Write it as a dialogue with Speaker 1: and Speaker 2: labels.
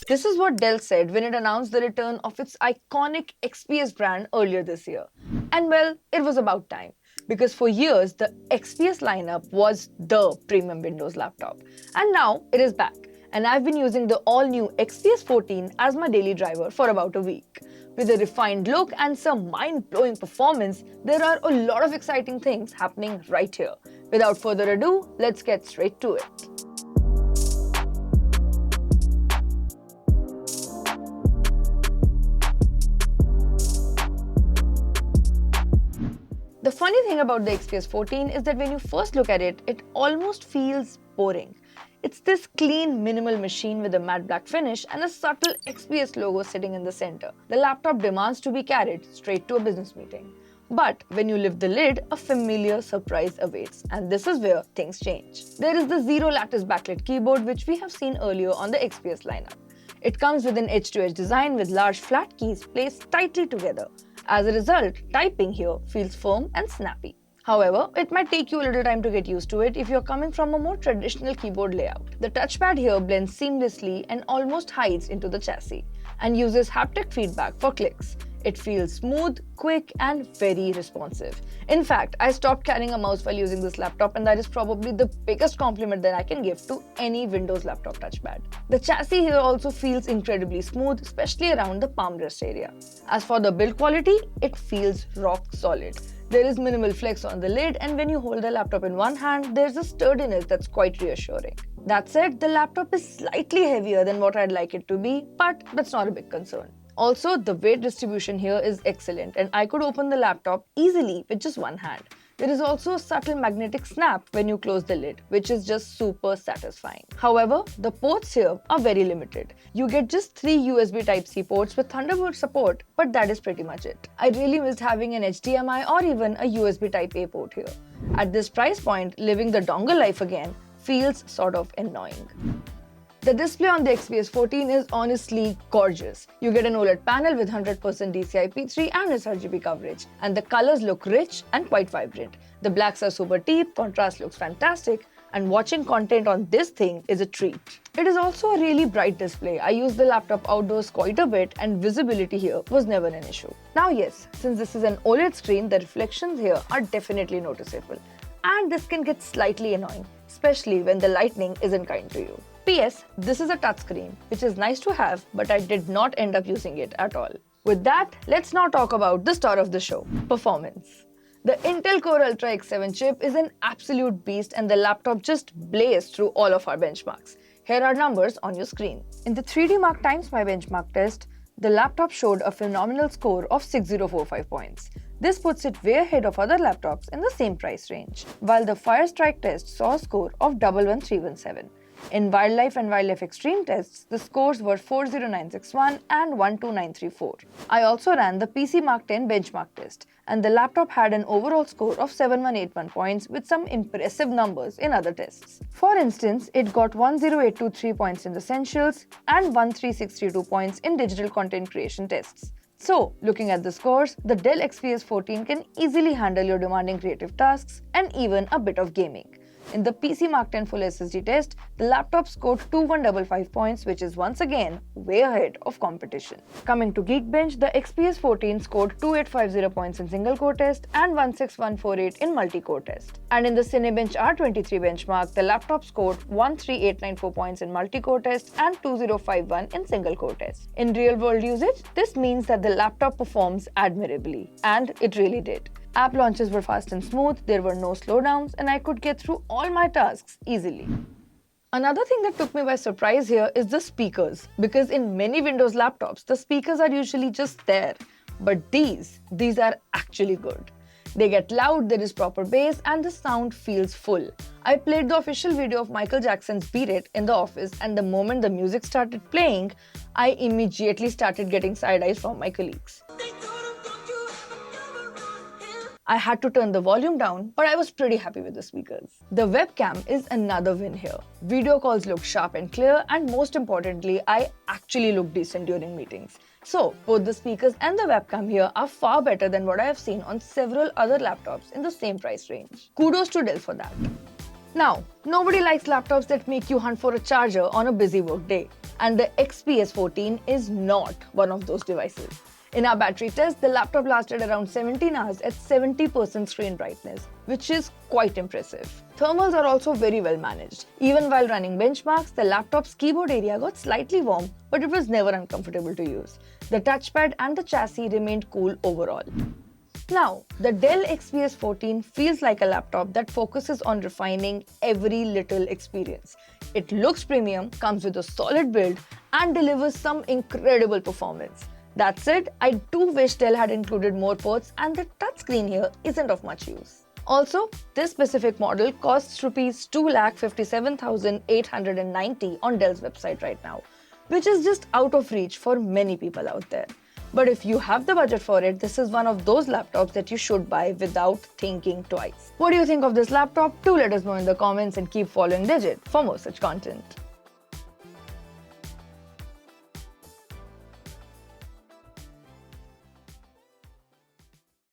Speaker 1: This is what Dell said when it announced the return of its iconic XPS brand earlier this year. And well, it was about time. Because for years, the XPS lineup was the premium Windows laptop. And now it is back. And I've been using the all-new XPS 14 as my daily driver for about a week. With a refined look and some mind-blowing performance, there are a lot of exciting things happening right here. Without further ado, let's get straight to it. The funny thing about the XPS 14 is that when you first look at it, it almost feels boring. It's this clean, minimal machine with a matte black finish and a subtle XPS logo sitting in the center. The laptop demands to be carried straight to a business meeting. But when you lift the lid, a familiar surprise awaits, and this is where things change. There is the zero lattice backlit keyboard which we have seen earlier on the XPS lineup. It comes with an edge-to-edge design with large flat keys placed tightly together. As a result, typing here feels firm and snappy. However, it might take you a little time to get used to it if you're coming from a more traditional keyboard layout. The touchpad here blends seamlessly and almost hides into the chassis and uses haptic feedback for clicks. It feels smooth, quick, and very responsive. In fact, I stopped carrying a mouse while using this laptop, and that is probably the biggest compliment that I can give to any Windows laptop touchpad. The chassis here also feels incredibly smooth, especially around the palm rest area. As for the build quality, it feels rock solid. There is minimal flex on the lid, and when you hold the laptop in one hand, there's a sturdiness that's quite reassuring. That said, the laptop is slightly heavier than what I'd like it to be, but that's not a big concern. Also, the weight distribution here is excellent, and I could open the laptop easily with just one hand. There is also a subtle magnetic snap when you close the lid, which is just super satisfying. However, the ports here are very limited. You get just 3 USB Type-C ports with Thunderbolt support, but that is pretty much it. I really missed having an HDMI or even a USB Type-A port here. At this price point, living the dongle life again feels sort of annoying. The display on the XPS 14 is honestly gorgeous. You get an OLED panel with 100% DCI-P3 and sRGB coverage, and the colors look rich and quite vibrant. The blacks are super deep, contrast looks fantastic, and watching content on this thing is a treat. It is also a really bright display. I use the laptop outdoors quite a bit, and visibility here was never an issue. Now yes, since this is an OLED screen, the reflections here are definitely noticeable. And this can get slightly annoying, especially when the lighting isn't kind to you. P.S. This is a touchscreen, which is nice to have, but I did not end up using it at all. With that, let's now talk about the star of the show, performance. The Intel Core Ultra X7 chip is an absolute beast, and the laptop just blazed through all of our benchmarks. Here are numbers on your screen. In the 3D Mark Times My Benchmark test, the laptop showed a phenomenal score of 6045 points. This puts it way ahead of other laptops in the same price range, while the Firestrike test saw a score of 11317. In Wildlife and Wildlife Extreme tests, the scores were 40961 and 12934. I also ran the PC Mark 10 benchmark test, and the laptop had an overall score of 7181 points with some impressive numbers in other tests. For instance, it got 10823 points in Essentials and 13632 points in Digital Content Creation tests. So, looking at the scores, the Dell XPS 14 can easily handle your demanding creative tasks and even a bit of gaming. In the PC Mark 10 Full SSD test, the laptop scored 2155 points, which is once again way ahead of competition. Coming to Geekbench, the XPS 14 scored 2850 points in single-core test and 16148 in multi-core test. And in the Cinebench R23 benchmark, the laptop scored 13894 points in multi-core test and 2051 in single-core test. In real-world usage, this means that the laptop performs admirably, and it really did. App launches were fast and smooth, there were no slowdowns, and I could get through all my tasks easily. Another thing that took me by surprise here is the speakers, because in many Windows laptops, the speakers are usually just there. But these are actually good. They get loud, there is proper bass, and the sound feels full. I played the official video of Michael Jackson's Beat It in the office, and the moment the music started playing, I immediately started getting side eyes from my colleagues. I had to turn the volume down, but I was pretty happy with the speakers. The webcam is another win here. Video calls look sharp and clear, and most importantly, I actually look decent during meetings. So, both the speakers and the webcam here are far better than what I have seen on several other laptops in the same price range. Kudos to Dell for that. Now, nobody likes laptops that make you hunt for a charger on a busy work day. And the XPS 14 is not one of those devices. In our battery test, the laptop lasted around 17 hours at 70% screen brightness, which is quite impressive. Thermals are also very well managed. Even while running benchmarks, the laptop's keyboard area got slightly warm, but it was never uncomfortable to use. The touchpad and the chassis remained cool overall. Now, the Dell XPS 14 feels like a laptop that focuses on refining every little experience. It looks premium, comes with a solid build, and delivers some incredible performance. That said, I do wish Dell had included more ports, and the touchscreen here isn't of much use. Also, this specific model costs Rs 2,57,890 on Dell's website right now, which is just out of reach for many people out there. But if you have the budget for it, this is one of those laptops that you should buy without thinking twice. What do you think of this laptop? Do let us know in the comments and keep following Digit for more such content.